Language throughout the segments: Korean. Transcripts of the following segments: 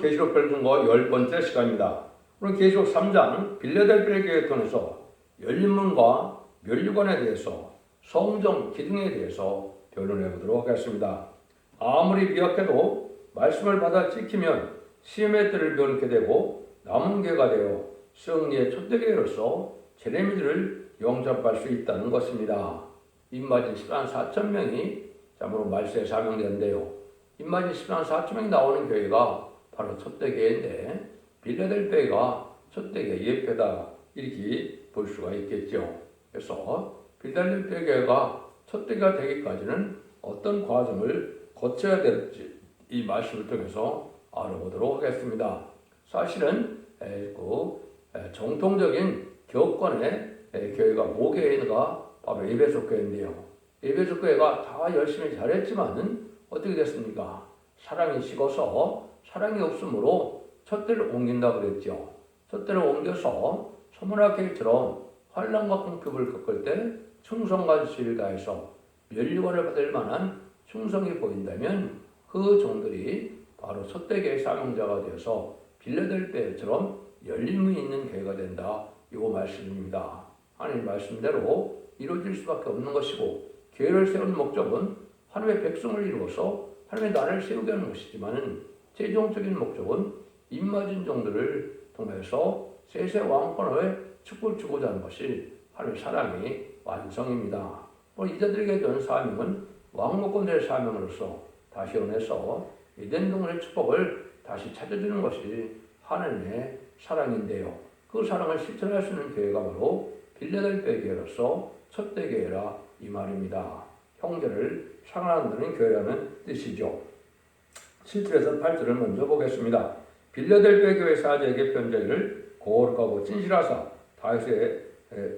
계시록 별중거 10번째 시간입니다. 오늘 계시록 3장 빌레델피아 교회를 통해서 열린 문과 면류관에 대해서 성정 기둥에 대해서 변론해 보도록 하겠습니다. 아무리 미약해도 말씀을 받아 지키면 시험의 때를 면케 되고 남은 교회가 되어 승리의 촛대교회로서 제레미들을 영접할 수 있다는 것입니다. 입맞은 10만 4천 명이 참으로 말세에 사명되는데요. 입맞은 10만 4천 명이 나오는 교회가 바로 촛대교회인데 빌레델피아가 촛대교회 예표다 이렇게 볼 수가 있겠죠. 그래서 빌레델피아 교회가 촛대교회가 되기까지는 어떤 과정을 거쳐야 될지 이 말씀을 통해서 알아보도록 하겠습니다. 사실은 정통적인 교권의 교회가 모교회가 바로 에베소 교회인데요. 에베소 교회가 다 열심히 잘했지만은 어떻게 됐습니까? 사랑이 식어서 사랑이 없으므로 촛대를 옮긴다 그랬죠. 촛대를 옮겨서 소문학교회처럼 환란과 궁핍을 겪을 때 충성관시를 다해서 면류관을 받을 만한 충성이 보인다면 그 종들이 바로 촛대교회 사명자가 되어서 빌레델피아처럼 열림이 있는 교회가 된다. 이거 말씀입니다. 하나님 말씀대로 이루어질 수밖에 없는 것이고 교회를 세운 목적은 하나님의 백성을 이루어서 하나님의 나라를 세우게 하는 것이지만은 최종적인 목적은 입맞은 종들을 통해서 세세 왕권의 축복을 주고자 하는 것이 하나님의 사랑의 완성입니다. 이자들에게 준 사명은 왕복권의 사명으로서 다시 원해서 에덴 동산의 축복을 다시 찾아주는 것이 하나님의 사랑인데요. 그 사랑을 실천할 수 있는 교회가 바로 빌레델피아 교회로서 촛대교회라 이 말입니다. 형제를 사랑한다는 교회라는 뜻이죠. 7절에서 8절을 먼저 보겠습니다. 빌레델피아 교회 사제에게 편지를 거룩하고 진실하사 다윗의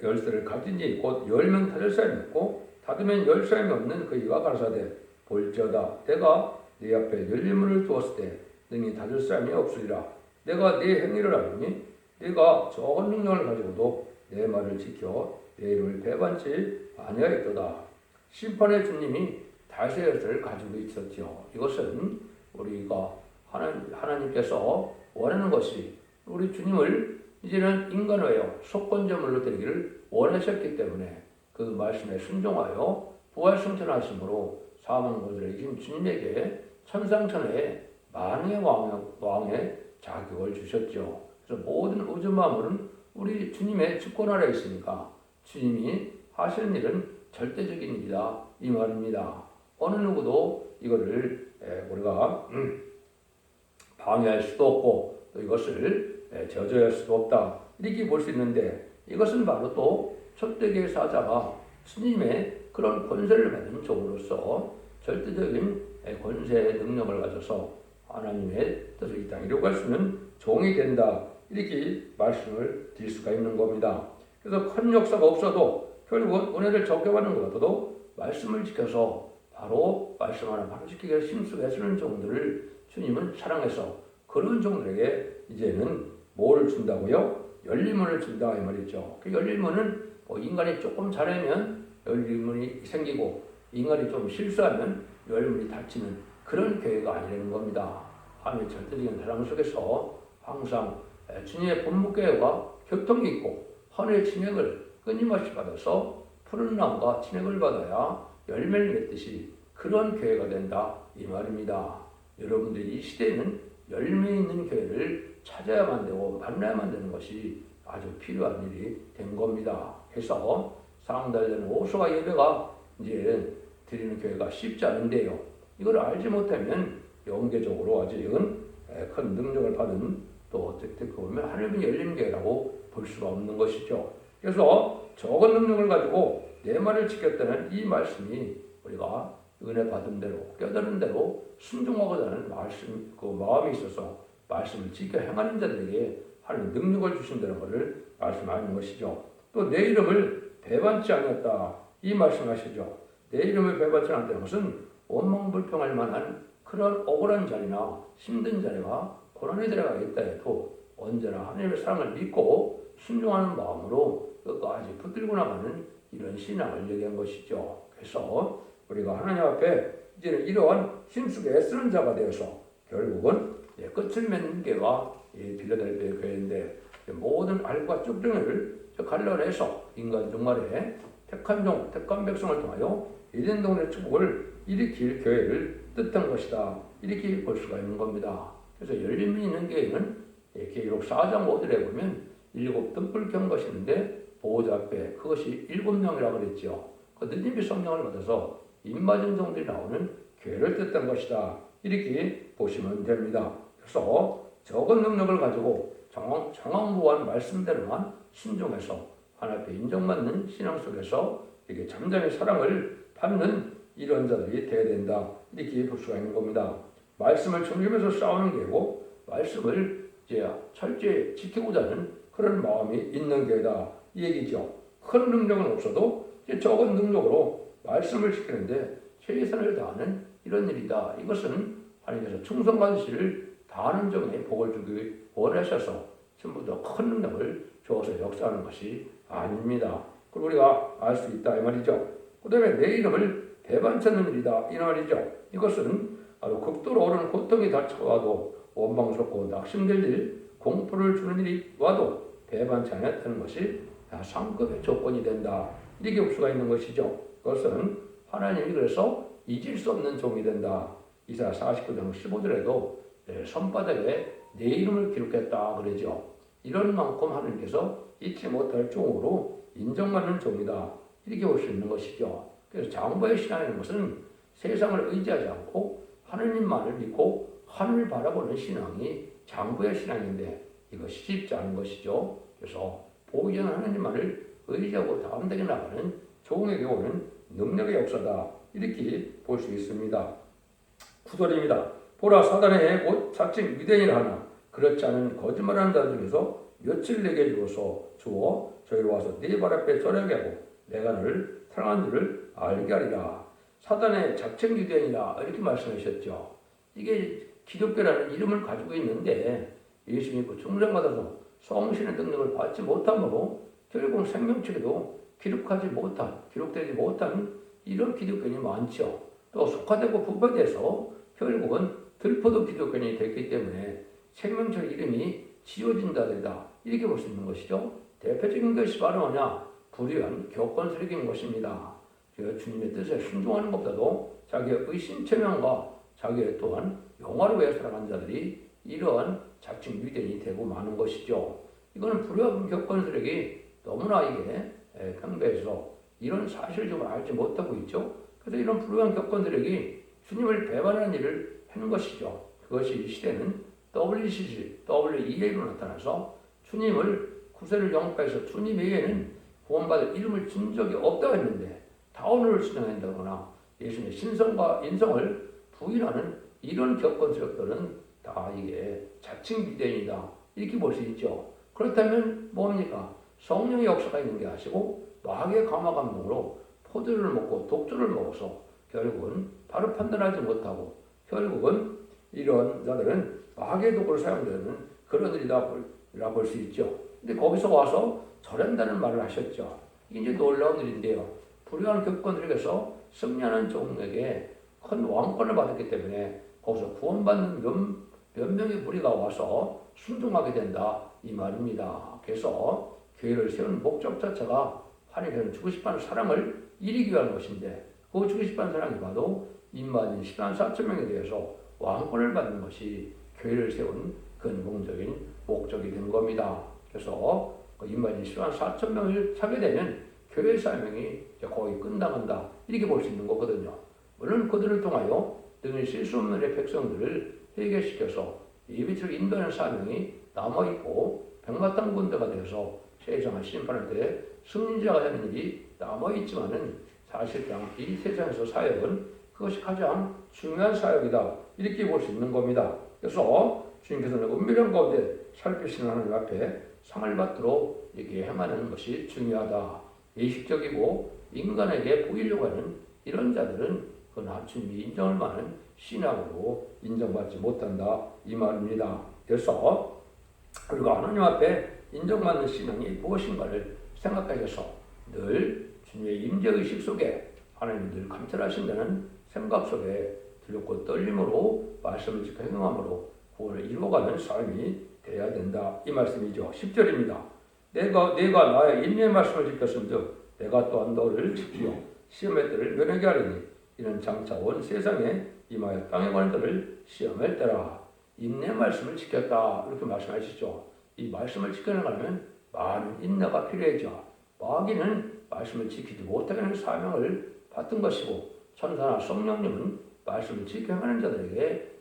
열쇠를 가진 이 곧 열면 닫을 사람이 없고 닫으면 열 사람이 없는 그이가 가라사대 볼지어다 내가 네 앞에 열린 문을 두었을 때 능히 닫을 사람이 없으리라. 내가 네 행위를 알으니 네가 적은 능력을 가지고도 내 말을 지켜 내 이름을 배반치 아니하였도다. 심판의 주님이 다윗의 열쇠를 가지고 있었죠. 이것은 우리가 하나님께서 원하는 것이 우리 주님을 이제는 인간화여 속건제물로 드리기를 원하셨기 때문에 그 말씀에 순종하여 부활승천하심으로 사망고들에 이긴 주님에게 천상천하의 만의 왕의 자격을 주셨죠. 그래서 모든 우주 만물은 우리 주님의 주권 아래 있으니까 주님이 하시는 일은 절대적인 일이다 이 말입니다. 어느 누구도 이거를 우리가 방해할 수도 없고 또 이것을 저주할 수도 없다 이렇게 볼 수 있는데 이것은 바로 또 촛대교회 사자가 주님의 그런 권세를 받은 종으로서 절대적인 권세의 능력을 가져서 하나님의 뜻을 이 땅에 이루어갈 수 있는 종이 된다 이렇게 말씀을 드릴 수가 있는 겁니다. 그래서 큰 역사가 없어도 결국은 은혜를 적게 받는 것보다도 말씀을 지켜서 바로 말씀 하나 바로 지키기 위해 힘쓰고 애쓰는 종들을 주님은 사랑해서 그런 종들에게 이제는 뭐를 준다고요? 열린문을 준다 이 말이죠. 그 열린문은 인간이 조금 잘하면 열린문이 생기고 인간이 좀 실수하면 열린문이 닫히는 그런 교회가 아니라는 겁니다. 하나님의 절대적인 사랑 속에서 항상 주님의 본묵교회와 교통이 있고 하늘의 진액을 끊임없이 받아서 푸른 나무가 진액을 받아야 열매를 맺듯이 그런 교회가 된다 이 말입니다. 여러분들이 이 시대에는 열매 있는 교회를 찾아야만 되고 만나야만 되는 것이 아주 필요한 일이 된 겁니다. 그래서 상달되는 오수와 예배가 이제 드리는 교회가 쉽지 않은데요. 이걸 알지 못하면 영계적으로 아직은 큰 능력을 받은 또 어떻게 보면 하늘의 열린 교회라고 볼 수가 없는 것이죠. 그래서 적은 능력을 가지고 내 말을 지켰다는 이 말씀이 우리가 은혜 받은 대로 깨달은 대로 순종하고자 하는 말씀 그 마음이 있어서 말씀을 지켜 행하는 자들에게 하나님 능력을 주신다는 것을 말씀하는 것이죠. 또 내 이름을 배반치 않았다 이 말씀하시죠. 내 이름을 배반치 않았다는 것은 원망불평할 만한 그런 억울한 자리나 힘든 자리가 고난의 자리가 있다 해도 언제나 하나님의 사랑을 믿고 순종하는 마음으로 끝까지 붙들고 나가는 이런 신앙을 얘기한 것이죠. 그래서 우리가 하나님 앞에 이제는 이러한 힘쓰게 애쓰는 자가 되어서 결국은 끝을 맺는 교회가 빌라델피아 교회인데 모든 알과 쭉정을 갈라내서 인간 종말에 택한 백성을 통하여 에덴 동네 축복을 일으킬 교회를 뜻한 것이다. 이렇게 볼 수가 있는 겁니다. 그래서 열림이 있는 교회는 계시록 4장 5절에 보면 7 등불 켠 것이 있는데 보호자 앞에 그것이 7명이라고 그랬죠. 그 느낌의 성령을 받아서 입맞은 종들이 나오는 교회를 뜻한 것이다. 이렇게 보시면 됩니다. 그래서 적은 능력을 가지고 정황무한 말씀대로만 순종해서 하나님 앞에 인정받는 신앙 속에서 이게 잠잠히 사랑을 받는 이런 자들이 되어야 된다. 이렇게 볼 수가 있는 겁니다. 말씀을 존중해서 싸우는 게고 말씀을 이제 철저히 지키고자 하는 그런 마음이 있는 게다. 이 얘기죠. 큰 능력은 없어도 이제 적은 능력으로 말씀을 지키는데 최선을 다하는 이런 일이다. 이것은 하나님께서 충성관시를 다하는 점에 복을 주기 원하셔서 전부 다 큰 능력을 주어서 역사하는 것이 아닙니다. 그걸 우리가 알 수 있다 이 말이죠. 그 다음에 내 이름을 배반 찾는 일이다 이 말이죠. 이것은 바로 극도로 오른 고통이 닥쳐와도 원망스럽고 낙심될 일, 공포를 주는 일이 와도 배반치 않았다는 것이 상급의 조건이 된다. 이렇게 볼 수가 있는 것이죠. 그것은 하나님이 그래서 잊을 수 없는 종이 된다. 이사야 49장 15절에도 손바닥에 내 이름을 기록했다 그러죠. 이런 만큼 하나님께서 잊지 못할 종으로 인정받는 종이다. 이렇게 볼 수 있는 것이죠. 그래서 장부의 신앙이라는 것은 세상을 의지하지 않고 하나님만을 믿고 하늘을 바라보는 신앙이 장부의 신앙인데 이것이 쉽지 않은 것이죠. 그래서 보이는 하나님만을 의지하고 담대하게 나가는 종에게 오는 능력의 역사다. 이렇게 볼 수 있습니다. 9절입니다. 보라 사단의 곧 자칭 유대인이라 하나 그렇지 않은 거짓말하는 자 중에서 며칠 내게 주어 저희로 와서 네 발 앞에 절하게 하고 내가 너를 사랑하는 줄을 알게 하리라. 사단의 자칭 유대인이라 이렇게 말씀하셨죠. 이게 기독교라는 이름을 가지고 있는데 예수 믿고 충성받아서 성신의 능력을 받지 못함으로 결국 생명책에도 기록되지 못한 이런 기독교인이 많죠. 또 속화되고 부패돼서 결국은 들포도 기독교인이 됐기 때문에 생명책 이름이 지워진다든가 이렇게 볼 수 있는 것이죠. 대표적인 것이 바로 뭐냐? 불의한 교권스러기인 것입니다. 주님의 뜻에 순종하는 것보다도 자기의 의심체면과 자기의 또한 영화를 살아가는 자들이 이러한 자칭 유대인이 되고 마는 것이죠. 이거는 불의한 교권스러기 너무나 이게 평배해서 이런 사실을 좀 알지 못하고 있죠. 그래서 이런 불의한 교권스러기 주님을 배반하는 일을 하는 것이죠. 그것이 이 시대는 WEA로 나타나서 주님을 구세를 영접해서 주님 외에는 구원받을 이름을 준 적이 없다고 했는데 다운을 수행한다거나 예수님의 신성과 인성을 부인하는 이런 교권스럽들은 다 이게 자칭 유대인이다. 이렇게 볼 수 있죠. 그렇다면 뭡니까? 성령의 역사가 있는 게 아시고 마귀의 감화 감동으로 포도를 먹고 독주를 먹어서 결국은 바로 판단하지 못하고 결국은 이런 자들은 마귀의 도구를 사용되는 그런 일이다 볼 수 있죠. 근데 거기서 와서 절한다는 말을 하셨죠. 이게 이제 놀라운 일인데요. 불의한 교권들에게서 승리하는 종에게 큰 왕권을 받았기 때문에 거기서 구원받는 몇 명의 무리가 와서 순종하게 된다 이 말입니다. 그래서 교회를 세우는 목적 자체가 하나님께서는 주고 싶어하는 사랑을 이루기 위한 것인데 그 주고 싶어하는 사랑이 바로 인마진 10만 4천 명에 대해서 왕권을 받는 것이 교회를 세운 근본적인 목적이 된 겁니다. 그래서 인마진 10만 4천 명을 차게 되면 교회 사명이 거의 끝나간다 이렇게 볼 수 있는 거거든요. 물론 그들을 통하여 등을 실수 없는 백성들을 회개시켜서 예비처럼 인도하는 사명이 남아있고 백마탄 군대가 되어서 세상을 심판할 때 승리자가 되는 일이 남아있지만은 사실상 이 세상에서 사역은 그것이 가장 중요한 사역이다 이렇게 볼 수 있는 겁니다. 그래서 주님께서는 은밀한 가운데 살피시는 하나님 앞에 상을 받도록 이렇게 행하는 것이 중요하다. 의식적이고 인간에게 보이려고 하는 이런 자들은 그 주님이 인정할 만한 신앙으로 인정받지 못한다 이 말입니다. 그래서 우리가 하나님 앞에 인정받는 신앙이 무엇인가를 생각하셔서 늘 주님의 임재의식 속에 하나님이 늘 감찰하신다는 생각 속에 두렵고 떨림으로 말씀을 지켜 행함으로 구원을 이루어가는 삶이 되어야 된다. 이 말씀이죠. 10절입니다. 내가 나의 인내의 말씀을 지켰은즉 내가 또한 너를 지키어 시험의 때를 면하게 하리니 이는 장차 온 세상에 임하여 땅에 관한 들을 시험할 때라. 인내 말씀을 지켰다. 이렇게 말씀하시죠. 이 말씀을 지켜나가려면 많은 인내가 필요하죠. 마귀는 말씀을 지키지 못하게 하는 사명을 받은 것이고 천사나 성령님은 말씀을 지켜가는 자들에게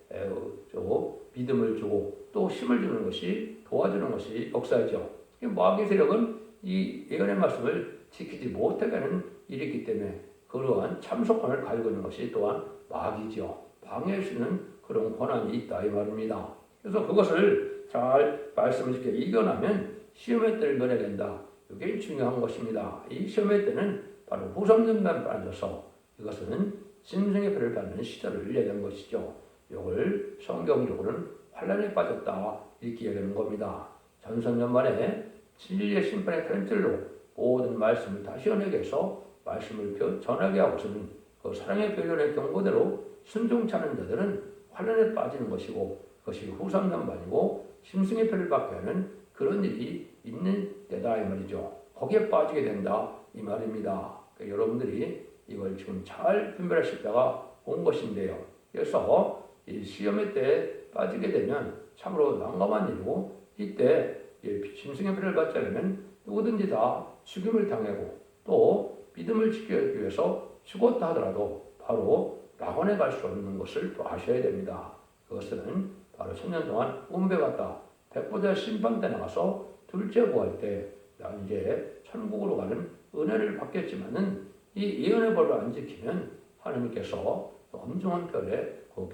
믿음을 주고 또 힘을 주는 것이 도와주는 것이 역사이죠. 마귀 세력은 이 예언의 말씀을 지키지 못하게 하는 일이기 때문에 그러한 참석권을 가지고 있는 것이 또한 마귀죠. 방해할 수 있는 그런 권한이 있다 이 말입니다. 그래서 그것을 잘 말씀을 지켜 이겨나면 시험의 때를 면해야 된다. 이게 중요한 것입니다. 이 시험의 때는 바로 후삼년만 빠져서 이것은 짐승의 배를 받는 시절을 얘기하는 것이죠. 이걸 성경적으로는 환란에 빠졌다 이렇게 얘기하는 겁니다. 전선년만에 진리의 심판의 탄질로 모든 말씀을 다시 연하게 해서 말씀을 전하게 하고서는 그 사랑의 변론의 경고대로 순종치 않은 자들은 환란에 빠지는 것이고 그것이 후삼년만이고 짐승의 배를 받게 하는 그런 일이 있는 때다 이 말이죠. 거기에 빠지게 된다 이 말입니다. 그러니까 여러분들이 이걸 지금 잘 분별하실 때가 온 것인데요. 그래서 이 시험의 때에 빠지게 되면 참으로 난감한 일이고 이때 짐승의 배를 받지 않으면 누구든지 다 죽임을 당하고 또 믿음을 지키기 위해서 죽었다 하더라도 바로 낙원에 갈 수 없는 것을 또 아셔야 됩니다. 그것은 바로 천년 동안 운배받다 백보자 심판대 나가서 둘째 구할 때 이제 천국으로 가는 은혜를 받겠지만은 이 예언의 법을 안 지키면 하나님께서 엄중한 별에 그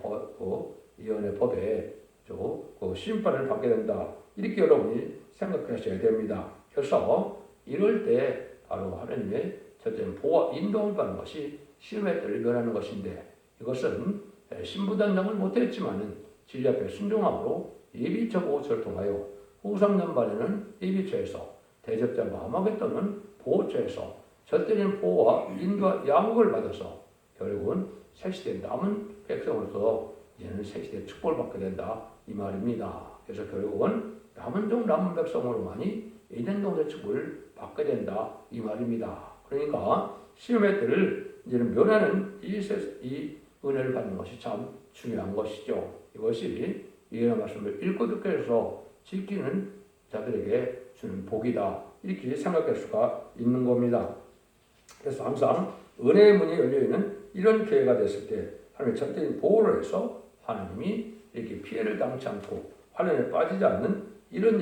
예언의 법에 그 심판을 받게 된다. 이렇게 여러분이 생각하셔야 됩니다. 그래서 이럴 때 바로 하나님의 첫째는 보호와 인도를 받는 것이 시험의 때를 면하는 것인데 이것은 신부단장을 못했지만은 진리 앞에 순종함으로 예비처 보호처를 통하여 후삼년반에는 예비처에서 대접자 마음하게 떠는 보호처에서 절대적인 보호와 인도와 양육을 받아서 결국은 새시대 남은 백성으로서 이제는 새시대 축복을 받게 된다 이 말입니다. 그래서 결국은 남은 종 남은 백성으로만이 에덴 동산 축복을 받게 된다 이 말입니다. 그러니까 시험의 때를 이제는 면하는 이 은혜를 받는 것이 참 중요한 것이죠. 이것이 예언의 말씀을 읽고 듣게 해서 지키는 자들에게 주는 복이다 이렇게 생각할 수가 있는 겁니다. 그래서 항상 은혜의 문이 열려있는 이런 기회가 됐을 때 하나님의 절대적인 보호를 해서 하나님이 이렇게 피해를 당치 않고 환란에 빠지지 않는 이런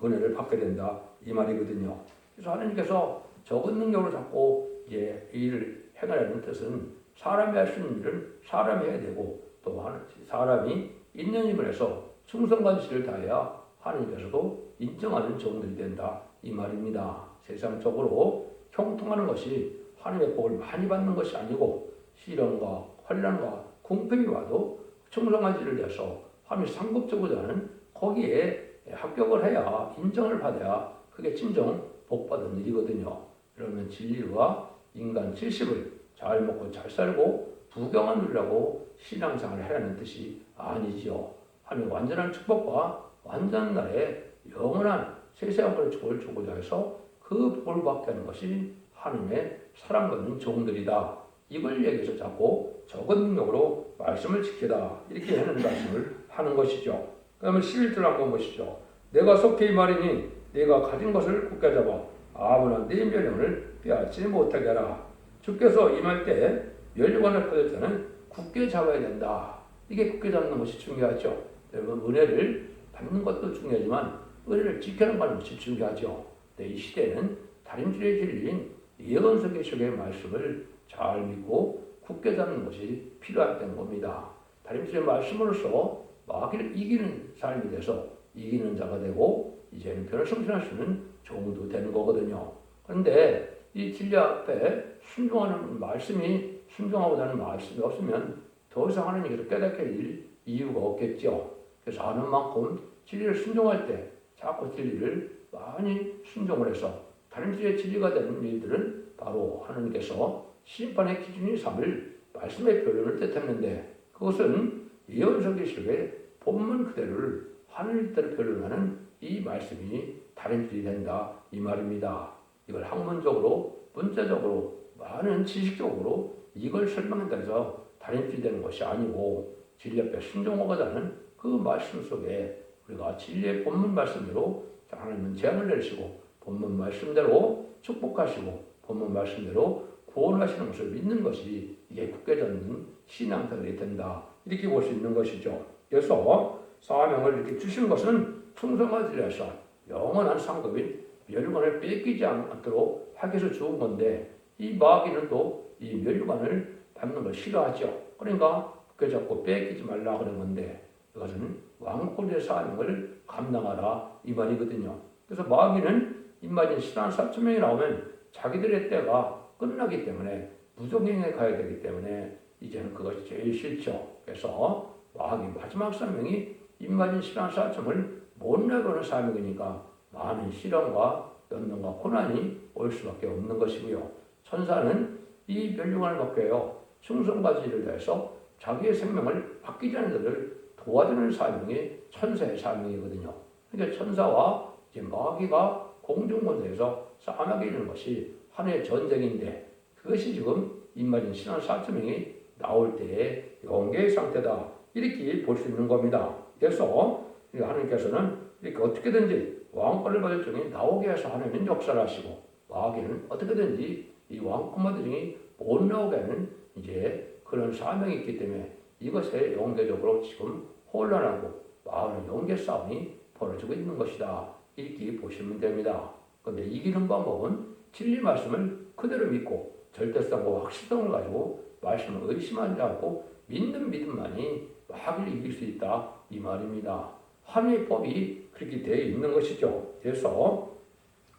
은혜를 받게 된다 이 말이거든요. 그래서 하나님께서 적은 능력으로 자꾸 이 일을 행하려는 뜻은 사람이 할 수 있는 일은 사람이 해야 되고 또 사람이 있는 힘을 해서 충성과 지를 다해야 하나님께서도 인정하는 종들이 된다 이 말입니다. 세상적으로 형통하는 것이 하나님의 복을 많이 받는 것이 아니고 시련과 환난과 궁핍이 와도 충성한 지를 내서 하나님이 상급적으로 하는 거기에 합격을 해야 인정을 받아야 그게 진정 복받은 일이거든요. 그러면 진리와 인간 70을 잘 먹고 잘 살고 부경한 누리라고 신앙생활을 하라는 뜻이 아니지요. 하나님 완전한 축복과 완전한 날에 영원한 세세한권의 축복을 주고자 해서 그 복을 받게 하는 것이 하나님의 사랑받는 종들이다. 이걸 얘기해서 자꾸 적은 능력으로 말씀을 지키다. 이렇게 하는 말씀을 하는 것이죠. 그러면 11절 한번 보시죠. 내가 속히 이 말이니 내가 가진 것을 굳게 잡아 아무나 네 멸령을 빼앗지 못하게 하라. 주께서 임할 때 멸류관을 받을 때는 굳게 잡아야 된다. 이게 굳게 잡는 것이 중요하죠. 여러분 은혜를 받는 것도 중요하지만 은혜를 지켜나가는 것이 중요하죠. 이 시대는 다림질의 진리인 예언서 계시의 말씀을 잘 믿고 굳게 잡는 것이 필요하다는 겁니다. 다림질의 말씀으로써 마귀를 이기는 삶이 돼서 이기는 자가 되고 이제는 변을 성취할 수 있는 종도 되는 거거든요. 그런데 이 진리 앞에 순종하고자 하는 말씀이 없으면 더 이상 하나님께서 깨닫게 할 이유가 없겠죠. 그래서 아는 만큼 진리를 순종할 때 자꾸 진리를 많이 순종을 해서 다림질의 진리가 되는 일들은 바로 하나님께서 심판의 기준이 삼을 말씀의 변론을 뜻했는데 그것은 예언서 계시록에 본문 그대로를 하늘대로 변론하는 이 말씀이 다림질이 된다 이 말입니다. 이걸 학문적으로 문자적으로 많은 지식적으로 이걸 설명한다 해서 다림질이 되는 것이 아니고 진리 앞에 순종하고자는 그 말씀 속에 우리가 진리의 본문 말씀대로 하나님은 재앙을 내리시고 본문 말씀대로 축복하시고 본문 말씀대로 구원하시는 것을 믿는 것이 이게 굳게 젖는 신앙생활이 된다. 이렇게 볼 수 있는 것이죠. 그래서 사명을 이렇게 주신 것은 충성하지 위해서 영원한 상급인 멸류관을 뺏기지 않도록 하기 위해서 주은 건데 이 마귀는 또 이 멸류관을 받는 걸 싫어하죠. 그러니까 그 자꾸 뺏기지 말라 그런 건데 이것은 왕권의 사명을 감당하라 이 말이거든요. 그래서 마귀는 임마진 신한 4천명이 나오면 자기들의 때가 끝나기 때문에 무속행에 가야 되기 때문에 이제는 그것이 제일 싫죠. 그래서 마귀 마지막 사명이 임마진 신한 4천을 못 내보는 사명이니까 많은 시련과 연단과 고난이 올 수밖에 없는 것이고요. 천사는 이 멸류관을 받게 하여 충성과 지혜를 다해서 자기의 생명을 아끼지 않는 자를 도와주는 사명이 천사의 사명이거든요. 그러니까 천사와 이제 마귀가 공중권세에서 싸움하게 되는 것이 하나의 전쟁인데 그것이 지금 임마진 신한 4천명이 나올 때의 영계의 상태다. 이렇게 볼 수 있는 겁니다. 그래서 하나님께서는 이렇게 어떻게든지 왕권을 받을 종이 나오게 해서 하나님은 역사를 하시고 마귀는 어떻게든지 이 왕권 받을 종이 못 나오게 하는 이제 그런 사명이 있기 때문에 이것에 영계적으로 지금 혼란하고 많은 영계 싸움이 벌어지고 있는 것이다. 이렇게 보시면 됩니다. 그런데 이기는 방법은 진리 말씀을 그대로 믿고 절대성과 확실성을 가지고 말씀을 의심하지 않고 믿는 믿음만이 마귀를 이길 수 있다. 이 말입니다. 하나님의 법이 그렇게 되어 있는 것이죠. 그래서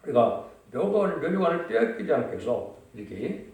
우리가 멸류관을 빼앗기지 않게 해서 이렇게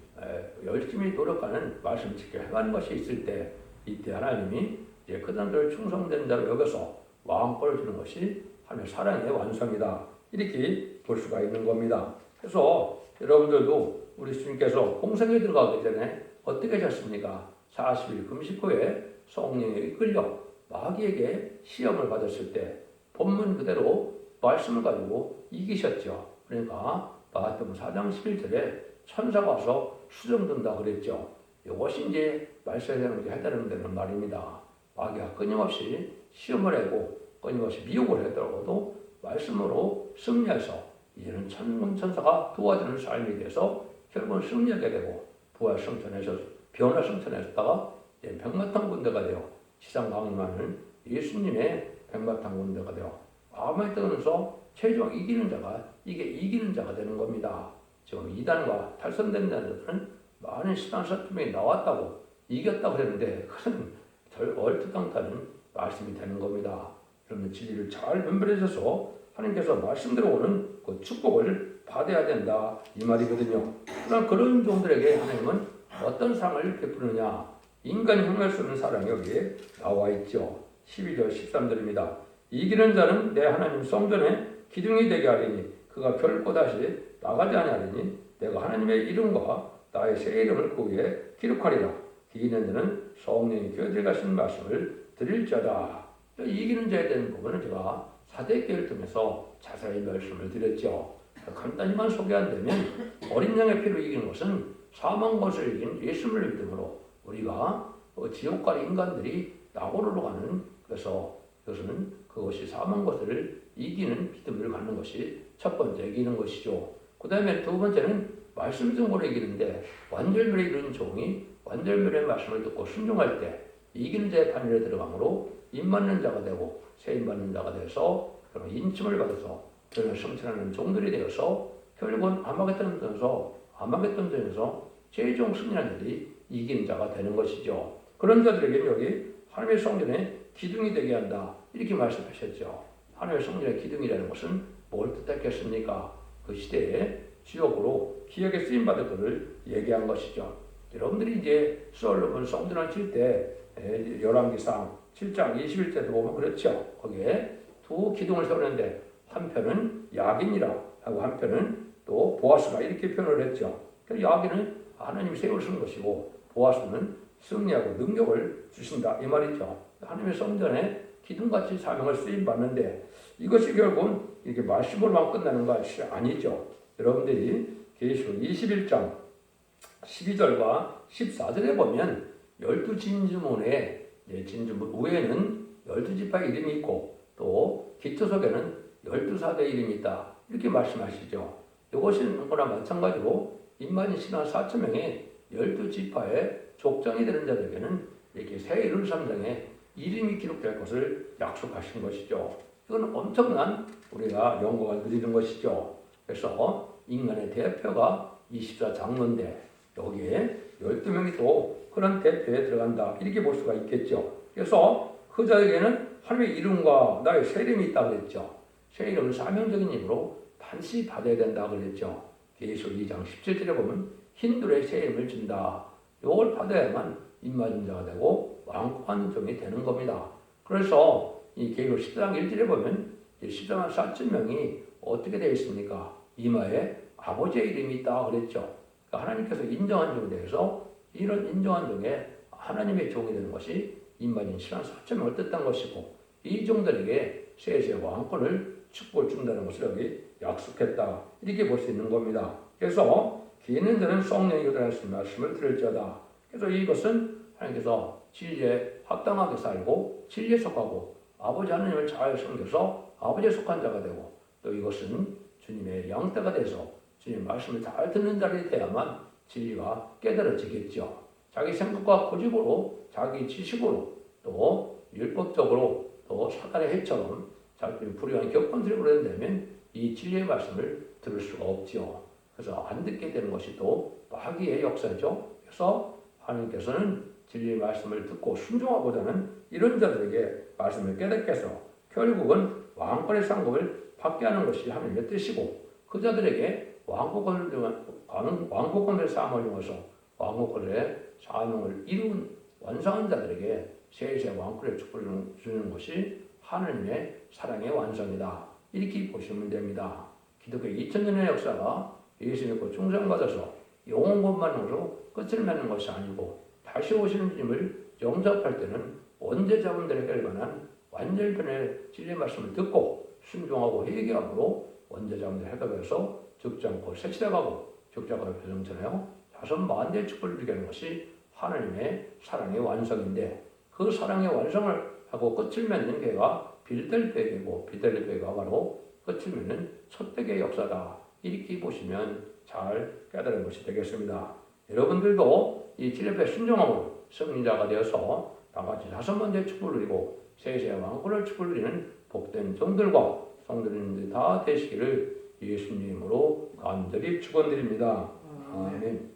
열심히 노력하는 말씀 지켜 해가는 것이 있을 때 이때 하나님이 이제 그 사람들을 충성된 자로 여겨서 왕권을 주는 것이 하나님의 사랑의 완성이다. 이렇게 볼 수가 있는 겁니다. 그래서 여러분들도 우리 주님께서 공생에 들어가기 전에 어떻게 하셨습니까? 40일 금식 후에 성령에 이끌려 마귀에게 시험을 받았을 때 본문 그대로 말씀을 가지고 이기셨죠. 그러니까 마태복음 4장 11절에 천사가 와서 수정된다 그랬죠. 이것이 이제 말세생을 해달라는 말입니다. 마귀가 끊임없이 시험을 하고 끊임없이 미혹을 했더라도 말씀으로 승리해서 이제는 천사가 도와주는 삶이 돼서 결국은 승리하게 되고 부활 성천에서 변화 성천에서다가 백마탄 군대가 되어 지상 강림하는 예수님의 백마탄 군대가 되어 아무에 뜨면서 최종 이기는 자가 이기는 자가 되는 겁니다. 지금 이단과 탈선된 자들은 많은 신앙사투명이 나왔다고 이겼다고 그랬는데 그것은 얼토당타는 말씀이 되는 겁니다. 그러면 진리를 잘 분별해줘서 하나님께서 말씀대로 오는 그 축복을 받아야 된다 이 말이거든요. 그럼 그런 종들에게 하나님은 어떤 상을 베푸느냐? 인간이 행할 수 없는 사랑이 여기에 나와 있죠. 12절 13절입니다. 이기는 자는 내 하나님 성전에 기둥이 되게 하리니 그가 결코 다시 나가지 아니하리니 내가 하나님의 이름과 나의 새 이름을 그 위에 기록하리라. 이기는 자는 성령이 교회에 가신 말씀을 드릴 자다. 이기는 자에 대한 부분은 제가 사대기를 통해서 자세히 말씀을 드렸죠. 간단히만 소개한다면 어린 양의 피로 이기는 것은 사망 것을 이긴 예수를 믿음으로 우리가 지옥 갈 인간들이 낙원으로 가는 그래서 그것이 사망 것을 이기는 믿음을 갖는 것이 첫 번째 이기는 것이죠. 그 다음에 두 번째는 말씀 등으로 이기는데 완전멸에 이르는 종이 완전멸의 말씀을 듣고 순종할 때 이기는 자의 판결에 들어가므로 인받는 자가 되고 세임받는 자가 되어서 인침을 받아서 변을 성천하는 종들이 되어서 결국은 아마겟돈전에서 최종 승리하는 자들이 이기는 자가 되는 것이죠. 그런 자들에게 여기 하나님의 성전에 기둥이 되게 한다 이렇게 말씀하셨죠. 하나님의 성전의 기둥이라는 것은 뭘 뜻했겠습니까? 그 시대에 지옥으로 기억에 쓰임받을 것을 얘기한 것이죠. 여러분들이 이제 솔로몬 성전을 칠 때 열왕기상 7장 21절도 보면 그렇죠. 거기에 두 기둥을 세우는데 한편은 야긴이라 하고 한편은 또 보아스라 이렇게 표현을 했죠. 야긴은 하나님이 세우시는 것이고 보아스는 승리하고 능력을 주신다 이 말이죠. 하나님의 성전에 기둥같이 사명을 쓰임 받는데 이것이 결국은 이렇게 말씀으로만 끝나는 것이 아니죠. 여러분들이 계시록 21장 12절과 14절에 보면 12진주문에 진주문 위에는 12지파의 이름이 있고 또 기초석에는 12사도의 이름이 있다. 이렇게 말씀하시죠. 이것은 거나 마찬가지로 인만인 신하 4천명의 12지파의 족장이 되는 자들에게는 이렇게 새 예루살렘에 이름이 기록될 것을 약속하신 것이죠. 이건 엄청난 우리가 영광을 누리는 것이죠. 그래서 인간의 대표가 24장로인데 여기에 12명이 또 그런 대표에 들어간다. 이렇게 볼 수가 있겠죠. 그래서 그 자에게는 하나님의 이름과 나의 새 이름이 있다고 그랬죠. 새 이름은 사명적인 이름으로 반드시 받아야 된다고 그랬죠. 계시록 2장 17절에 보면 흰돌에 새 이름을 준다. 이걸 받아야만 임마진 자가 되고 왕권 종이 되는 겁니다. 그래서 이 계시록 10장 1절에 보면 14만 4천 명이 어떻게 되어 있습니까? 이마에 아버지의 이름이 있다 그랬죠. 그러니까 하나님께서 인정한 종에 대해서 이런 인정한 종에 하나님의 종이 되는 것이 임마진 신한 4천 명을 뜻한 것이고 이 종들에게 세세 왕권을 축복을 준다는 것을 여기 약속했다. 이렇게 볼 수 있는 겁니다. 그래서 귀 있는 자는 성령이 교단하신 말씀을 들을지어다. 그래서 이것은 하나님께서 진리에 합당하게 살고 진리에 속하고 아버지 하나님을 잘 섬겨서 아버지에 속한 자가 되고 또 이것은 주님의 양떼가 돼서 주님의 말씀을 잘 듣는 자들이 돼야만 진리가 깨달아지겠죠. 자기 생각과 고집으로 자기 지식으로 또 율법적으로 또 사단의 해처럼 자기 불의한 격언들이 그런다면 이 진리의 말씀을 들을 수가 없죠. 그래서 안 듣게 되는 것이 또 마귀의 역사죠. 그래서 하나님께서는 진리의 말씀을 듣고 순종하고자 하는 이런 자들에게 말씀을 깨닫게 해서 결국은 왕권의 상급을 받게 하는 것이 하나님의 뜻이고 그 자들에게 왕국권의 사명을 이루어서 왕국권의 사명을 이룬 완성한 자들에게 세세 왕권의 축복을 주는 것이 하나님의 사랑의 완성이다. 이렇게 보시면 됩니다. 기독교 2000년의 역사가 예수 믿고 충성받아서 영원 것만으로 끝을 맺는 것이 아니고 다시 오시는 주님을 영접할 때는 원죄자분들에게 관한 완전편의 진리의 말씀을 듣고 순종하고 회개함으로 원죄자분들 해답해서 죽지 않고 색시대가고 죽지 않고 표정전하여 자손 만대의 축복을 누리게 하는 것이 하나님의 사랑의 완성인데 그 사랑의 완성을 하고 끝을 맺는 교회가 빌델교회이고 빌델교회가 바로 끝을 맺는 첫대교의 역사다. 이렇게 보시면 잘 깨달은 것이 되겠습니다. 여러분들도 이 진리의 순종함으로 승리자가 되어서 다같이 자손 만대의 축복을 누리고 세세 왕권을 축복을 누리는 복된 종들과 성도님들이 다 되시기를 예수님으로 간절히 축원드립니다. 아멘.